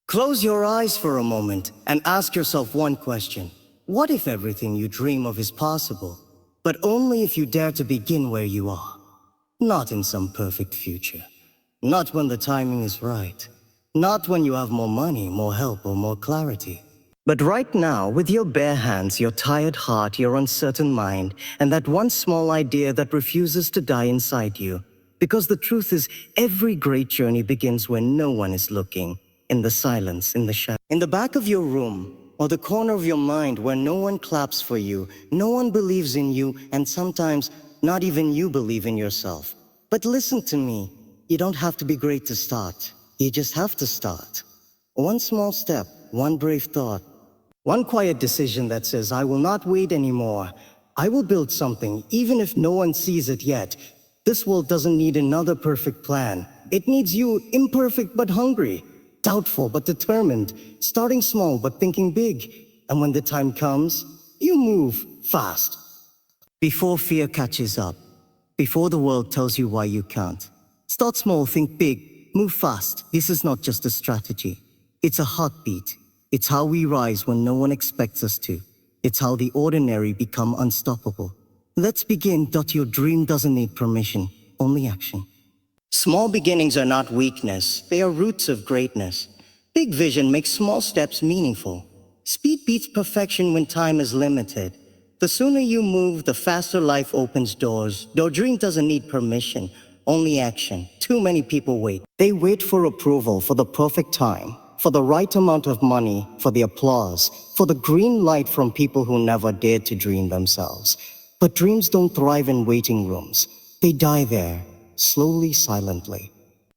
Close your eyes for a moment and ask yourself one question. What if everything you dream of is possible, but only if you dare to begin where you are? Not in some perfect future. Not when the timing is right. Not when you have more money, more help, or more clarity. But right now, with your bare hands, your tired heart, your uncertain mind, and that one small idea that refuses to die inside you. Because the truth is, every great journey begins when no one is looking, in the silence, in the shadow. In the back of your room, or the corner of your mind where no one claps for you, no one believes in you, and sometimes not even you believe in yourself. But listen to me, you don't have to be great to start. You just have to start. One small step, one brave thought, one quiet decision that says, I will not wait anymore. I will build something, even if no one sees it yet. This world doesn't need another perfect plan. It needs you, imperfect but hungry, doubtful but determined, starting small but thinking big. And when the time comes, you move fast. Before fear catches up, before the world tells you why you can't. Start small, think big, move fast. This is not just a strategy. It's a heartbeat. It's how we rise when no one expects us to. It's how the ordinary become unstoppable. Let's begin. Your dream doesn't need permission, only action. Small beginnings are not weakness, they are roots of greatness. Big vision makes small steps meaningful. Speed beats perfection when time is limited. The sooner you move, the faster life opens doors. Your dream doesn't need permission, only action. Too many people wait. They wait for approval, for the perfect time, for the right amount of money, for the applause, for the green light from people who never dared to dream themselves. But dreams don't thrive in waiting rooms. They die there, slowly, silently.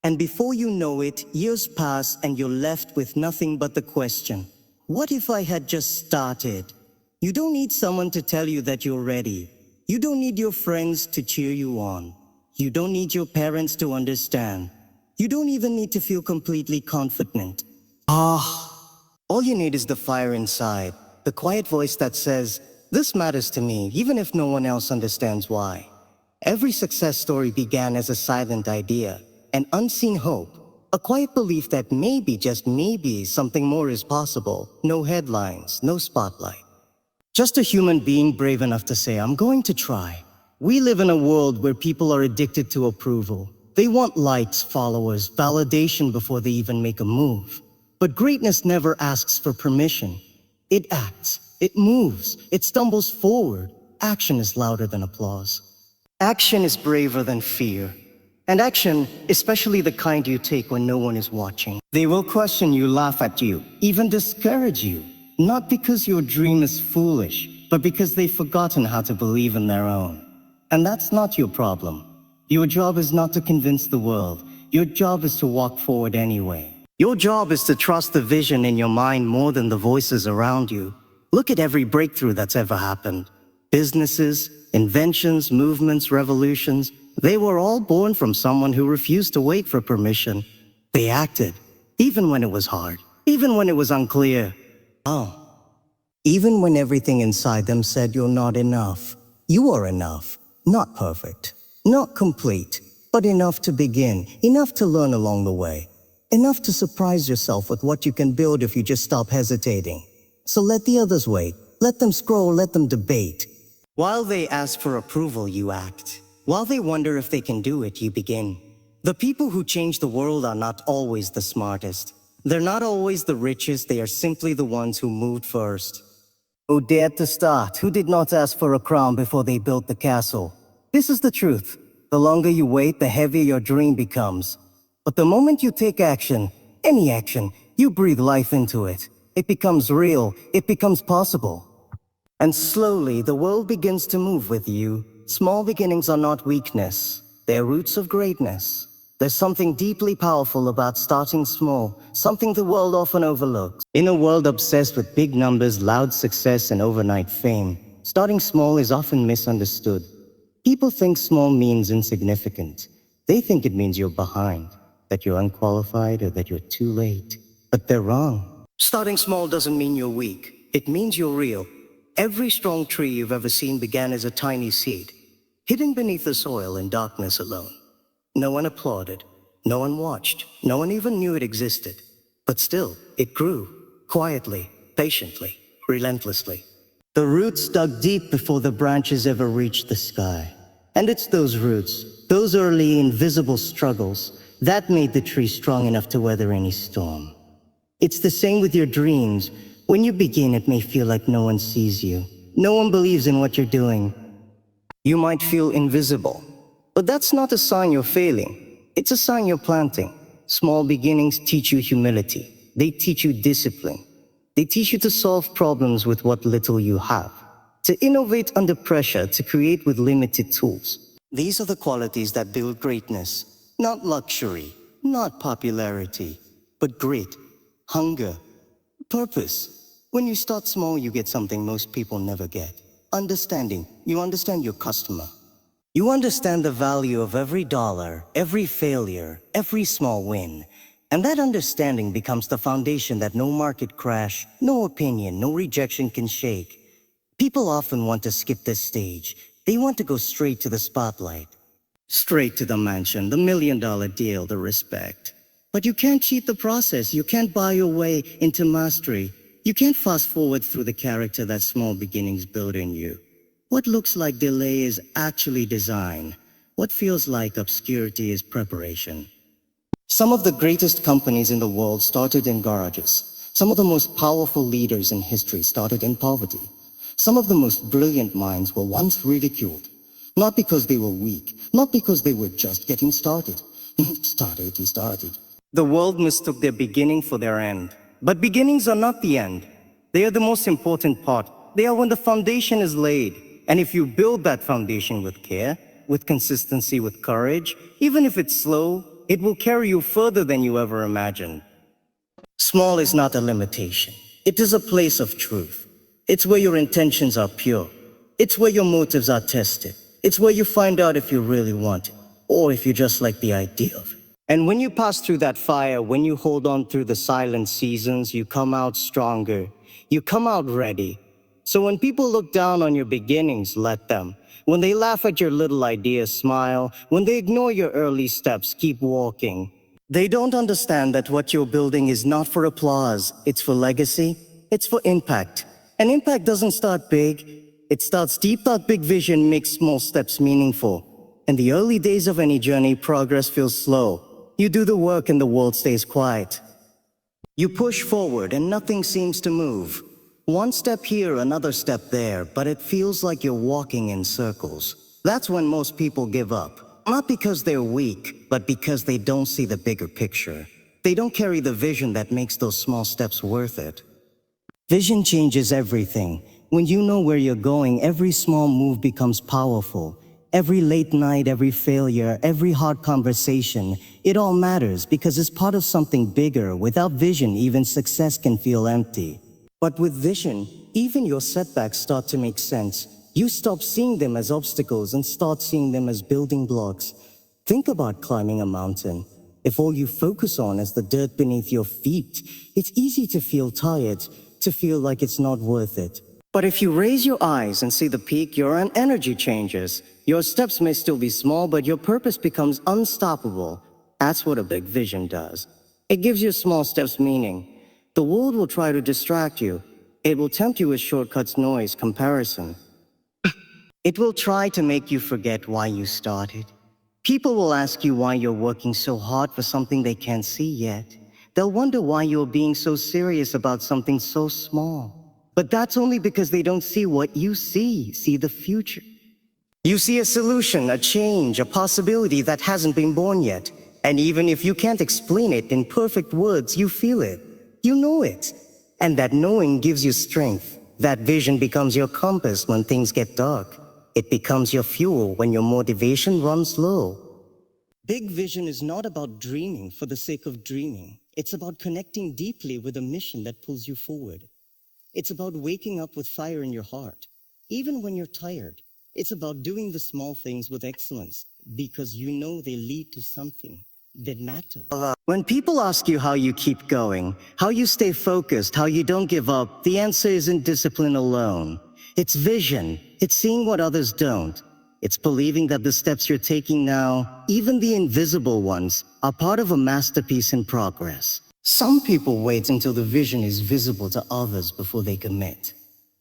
And before you know it, years pass and you're left with nothing but the question, what if I had just started? You don't need someone to tell you that you're ready. You don't need your friends to cheer you on. You don't need your parents to understand. You don't even need to feel completely confident. All you need is the fire inside, the quiet voice that says, this matters to me, even if no one else understands why. Every success story began as a silent idea, an unseen hope, a quiet belief that maybe, just maybe, something more is possible. No headlines, no spotlight. Just a human being brave enough to say, I'm going to try. We live in a world where people are addicted to approval. They want likes, followers, validation before they even make a move. But greatness never asks for permission. It acts, it moves, it stumbles forward. Action is louder than applause. Action is braver than fear. And action, especially the kind you take when no one is watching. They will question you, laugh at you, even discourage you. Not because your dream is foolish, but because they've forgotten how to believe in their own. And that's not your problem. Your job is not to convince the world. Your job is to walk forward anyway. Your job is to trust the vision in your mind more than the voices around you. Look at every breakthrough that's ever happened. Businesses, inventions, movements, revolutions, they were all born from someone who refused to wait for permission. They acted, even when it was hard, even when it was unclear. Even when everything inside them said you're not enough. You are enough, not perfect, not complete, but enough to begin, enough to learn along the way. Enough to surprise yourself with what you can build if you just stop hesitating. So let the others wait. Let them scroll, let them debate. While they ask for approval, you act. While they wonder if they can do it, you begin. The people who change the world are not always the smartest. They're not always the richest, they are simply the ones who moved first. Who dared to start, who did not ask for a crown before they built the castle. This is the truth. The longer you wait, the heavier your dream becomes. But the moment you take action, any action, you breathe life into it. It becomes real, it becomes possible. And slowly, the world begins to move with you. Small beginnings are not weakness, they're roots of greatness. There's something deeply powerful about starting small, something the world often overlooks. In a world obsessed with big numbers, loud success, and overnight fame, starting small is often misunderstood. People think small means insignificant. They think it means you're behind, that you're unqualified, or that you're too late. But they're wrong. Starting small doesn't mean you're weak. It means you're real. Every strong tree you've ever seen began as a tiny seed, hidden beneath the soil in darkness alone. No one applauded. No one watched. No one even knew it existed. But still, it grew, quietly, patiently, relentlessly. The roots dug deep before the branches ever reached the sky. And it's those roots, those early invisible struggles, that made the tree strong enough to weather any storm. It's the same with your dreams. When you begin, it may feel like no one sees you. No one believes in what you're doing. You might feel invisible. But that's not a sign you're failing. It's a sign you're planting. Small beginnings teach you humility. They teach you discipline. They teach you to solve problems with what little you have, to innovate under pressure, to create with limited tools. These are the qualities that build greatness. Not luxury, not popularity, but grit, hunger, purpose. When you start small, you get something most people never get. Understanding. You understand your customer. You understand the value of every dollar, every failure, every small win. And that understanding becomes the foundation that no market crash, no opinion, no rejection can shake. People often want to skip this stage. They want to go straight to the spotlight. Straight to the mansion, the $1 million deal, the respect. But you can't cheat the process. You can't buy your way into mastery. You can't fast forward through the character that small beginnings build in you. What looks like delay is actually design. What feels like obscurity is preparation. Some of the greatest companies in the world started in garages. Some of the most powerful leaders in history started in poverty. Some of the most brilliant minds were once ridiculed. Not because they were weak, not because they were just getting started. started. The world mistook their beginning for their end. But beginnings are not the end. They are the most important part. They are when the foundation is laid. And if you build that foundation with care, with consistency, with courage, even if it's slow, it will carry you further than you ever imagined. Small is not a limitation. It is a place of truth. It's where your intentions are pure. It's where your motives are tested. It's where you find out if you really want it, or if you just like the idea of it. And when you pass through that fire, when you hold on through the silent seasons, you come out stronger. You come out ready. So when people look down on your beginnings, let them. When they laugh at your little ideas, smile. When they ignore your early steps, keep walking. They don't understand that what you're building is not for applause. It's for legacy. It's for impact. And impact doesn't start big. It starts deep. That big vision makes small steps meaningful. In the early days of any journey, progress feels slow. You do the work and the world stays quiet. You push forward and nothing seems to move. One step here, another step there, but it feels like you're walking in circles. That's when most people give up. Not because they're weak, but because they don't see the bigger picture. They don't carry the vision that makes those small steps worth it. Vision changes everything. When you know where you're going, every small move becomes powerful. Every late night, every failure, every hard conversation, it all matters because it's part of something bigger. Without vision, even success can feel empty. But with vision, even your setbacks start to make sense. You stop seeing them as obstacles and start seeing them as building blocks. Think about climbing a mountain. If all you focus on is the dirt beneath your feet, it's easy to feel tired, to feel like it's not worth it. But if you raise your eyes and see the peak, your energy changes. Your steps may still be small, but your purpose becomes unstoppable. That's what a big vision does. It gives your small steps meaning. The world will try to distract you. It will tempt you with shortcuts, noise, comparison. It will try to make you forget why you started. People will ask you why you're working so hard for something they can't see yet. They'll wonder why you're being so serious about something so small. But that's only because they don't see what you see the future. You see a solution, a change, a possibility that hasn't been born yet. And even if you can't explain it in perfect words, you feel it. You know it. And that knowing gives you strength. That vision becomes your compass when things get dark. It becomes your fuel when your motivation runs low. Big vision is not about dreaming for the sake of dreaming. It's about connecting deeply with a mission that pulls you forward. It's about waking up with fire in your heart, even when you're tired. It's about doing the small things with excellence, because you know they lead to something that matters. When people ask you how you keep going, how you stay focused, how you don't give up, the answer isn't discipline alone. It's vision. It's seeing what others don't. It's believing that the steps you're taking now, even the invisible ones, are part of a masterpiece in progress. Some people wait until the vision is visible to others before they commit.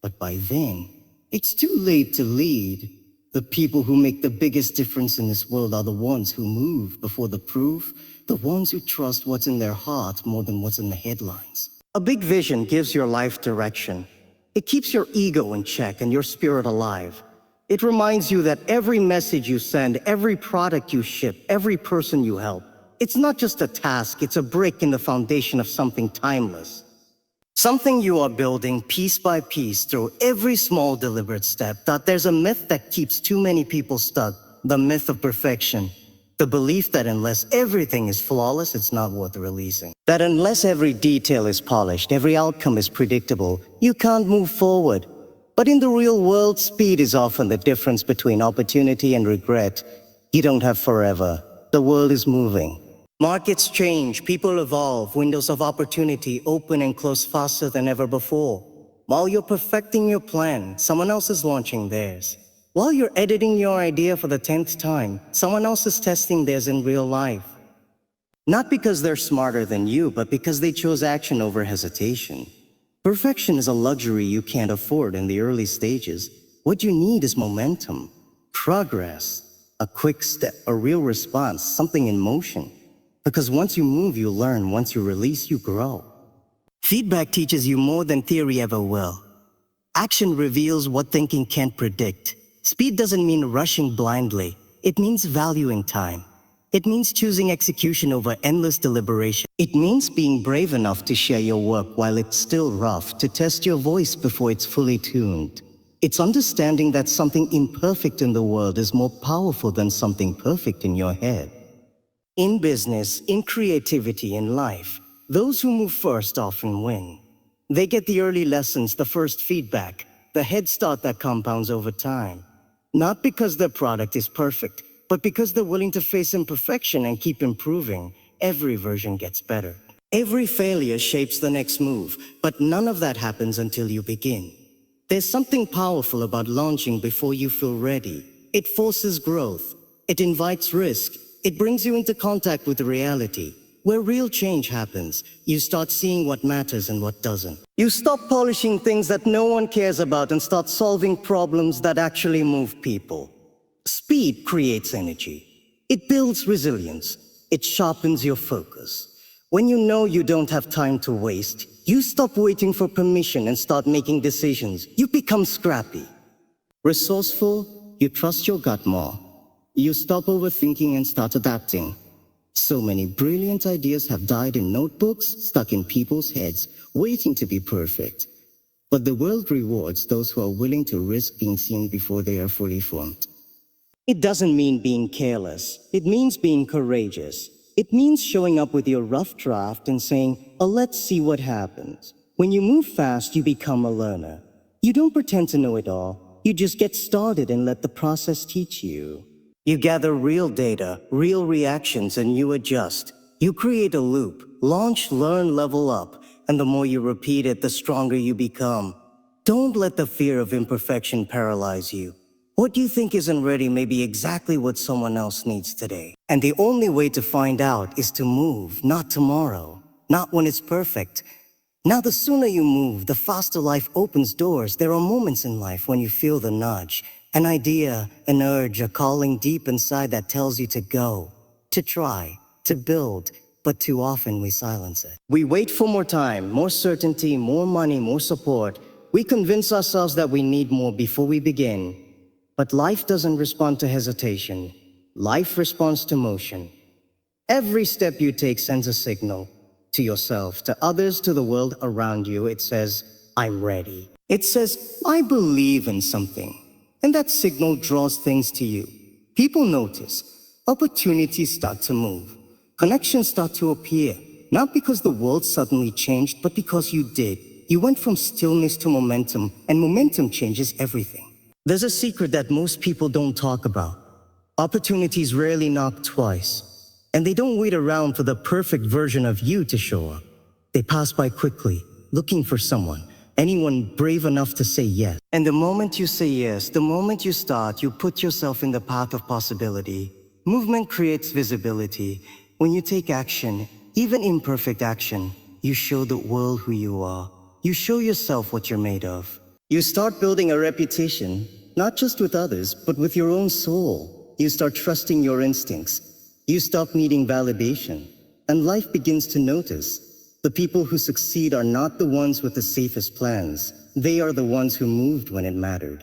But by then, it's too late to lead. The people who make the biggest difference in this world are the ones who move before the proof, the ones who trust what's in their heart more than what's in the headlines. A big vision gives your life direction. It keeps your ego in check and your spirit alive. It reminds you that every message you send, every product you ship, every person you help, it's not just a task, it's a brick in the foundation of something timeless. Something you are building piece by piece through every small deliberate step. That there's a myth that keeps too many people stuck, the myth of perfection. The belief that unless everything is flawless, it's not worth releasing. That unless every detail is polished, every outcome is predictable, you can't move forward. But in the real world, speed is often the difference between opportunity and regret. You don't have forever. The world is moving. Markets change, people evolve, windows of opportunity open and close faster than ever before. While you're perfecting your plan, someone else is launching theirs. While you're editing your idea for the 10th time, someone else is testing theirs in real life. Not because they're smarter than you, but because they chose action over hesitation. Perfection is a luxury you can't afford in the early stages. What you need is momentum, progress, a quick step, a real response, something in motion. Because once you move, you learn. Once you release, you grow. Feedback teaches you more than theory ever will. Action reveals what thinking can't predict. Speed doesn't mean rushing blindly. It means valuing time. It means choosing execution over endless deliberation. It means being brave enough to share your work while it's still rough, to test your voice before it's fully tuned. It's understanding that something imperfect in the world is more powerful than something perfect in your head. In business, in creativity, in life, those who move first often win. They get the early lessons, the first feedback, the head start that compounds over time. Not because their product is perfect, but because they're willing to face imperfection and keep improving. Every version gets better. Every failure shapes the next move, but none of that happens until you begin. There's something powerful about launching before you feel ready. It forces growth. It invites risk. It brings you into contact with reality. Where real change happens, you start seeing what matters and what doesn't. You stop polishing things that no one cares about and start solving problems that actually move people. Speed creates energy. It builds resilience. It sharpens your focus. When you know you don't have time to waste, you stop waiting for permission and start making decisions. You become scrappy. Resourceful, you trust your gut more. You stop overthinking and start adapting. So many brilliant ideas have died in notebooks, stuck in people's heads, waiting to be perfect. But the world rewards those who are willing to risk being seen before they are fully formed. It doesn't mean being careless. It means being courageous. It means showing up with your rough draft and saying, "Oh, let's see what happens." When you move fast, you become a learner. You don't pretend to know it all. You just get started and let the process teach you. You gather real data, real reactions, and you adjust. You create a loop, launch, learn, level up, and the more you repeat it, the stronger you become. Don't let the fear of imperfection paralyze you. What you think isn't ready may be exactly what someone else needs today. And the only way to find out is to move, not tomorrow, not when it's perfect. Now, the sooner you move, the faster life opens doors. There are moments in life when you feel the nudge. An idea, an urge, a calling deep inside that tells you to go, to try, to build, but too often we silence it. We wait for more time, more certainty, more money, more support. We convince ourselves that we need more before we begin. But life doesn't respond to hesitation. Life responds to motion. Every step you take sends a signal to yourself, to others, to the world around you. It says, "I'm ready." It says, "I believe in something." And that signal draws things to you. People notice. Opportunities start to move. Connections start to appear. Not because the world suddenly changed, but because you did. You went from stillness to momentum, and momentum changes everything. There's a secret that most people don't talk about. Opportunities rarely knock twice. And they don't wait around for the perfect version of you to show up. They pass by quickly, looking for someone. Anyone brave enough to say yes. And the moment you say yes, the moment you start, you put yourself in the path of possibility. Movement creates visibility. When you take action, even imperfect action, you show the world who you are. You show yourself what you're made of. You start building a reputation, not just with others, but with your own soul. You start trusting your instincts. You stop needing validation, and life begins to notice. The people who succeed are not the ones with the safest plans. They are the ones who moved when it mattered.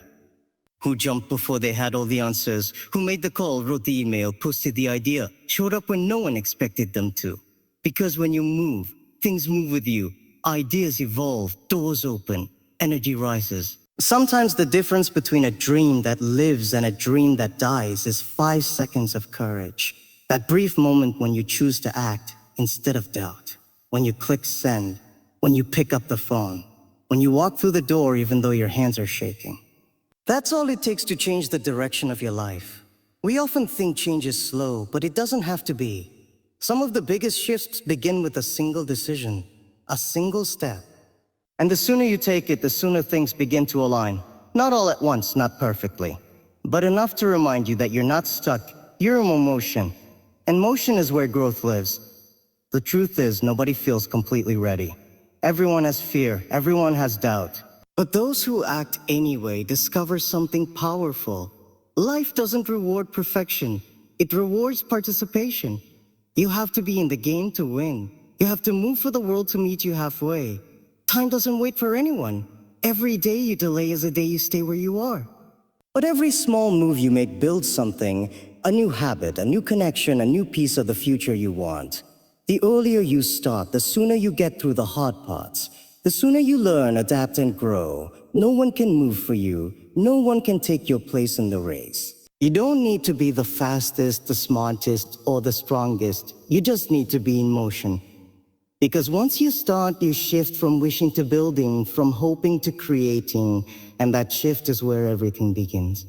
Who jumped before they had all the answers, who made the call, wrote the email, posted the idea, showed up when no one expected them to. Because when you move, things move with you. Ideas evolve, doors open, energy rises. Sometimes the difference between a dream that lives and a dream that dies is 5 seconds of courage. That brief moment when you choose to act instead of doubt. When you click send, when you pick up the phone, when you walk through the door even though your hands are shaking. That's all it takes to change the direction of your life. We often think change is slow, but it doesn't have to be. Some of the biggest shifts begin with a single decision, a single step. And the sooner you take it, the sooner things begin to align. Not all at once, not perfectly, but enough to remind you that you're not stuck, you're in motion. And motion is where growth lives. The truth is, nobody feels completely ready. Everyone has fear, everyone has doubt. But those who act anyway discover something powerful. Life doesn't reward perfection, it rewards participation. You have to be in the game to win. You have to move for the world to meet you halfway. Time doesn't wait for anyone. Every day you delay is a day you stay where you are. But every small move you make builds something, a new habit, a new connection, a new piece of the future you want. The earlier you start, the sooner you get through the hard parts. The sooner you learn, adapt, and grow. No one can move for you. No one can take your place in the race. You don't need to be the fastest, the smartest, or the strongest. You just need to be in motion. Because once you start, you shift from wishing to building, from hoping to creating, and that shift is where everything begins.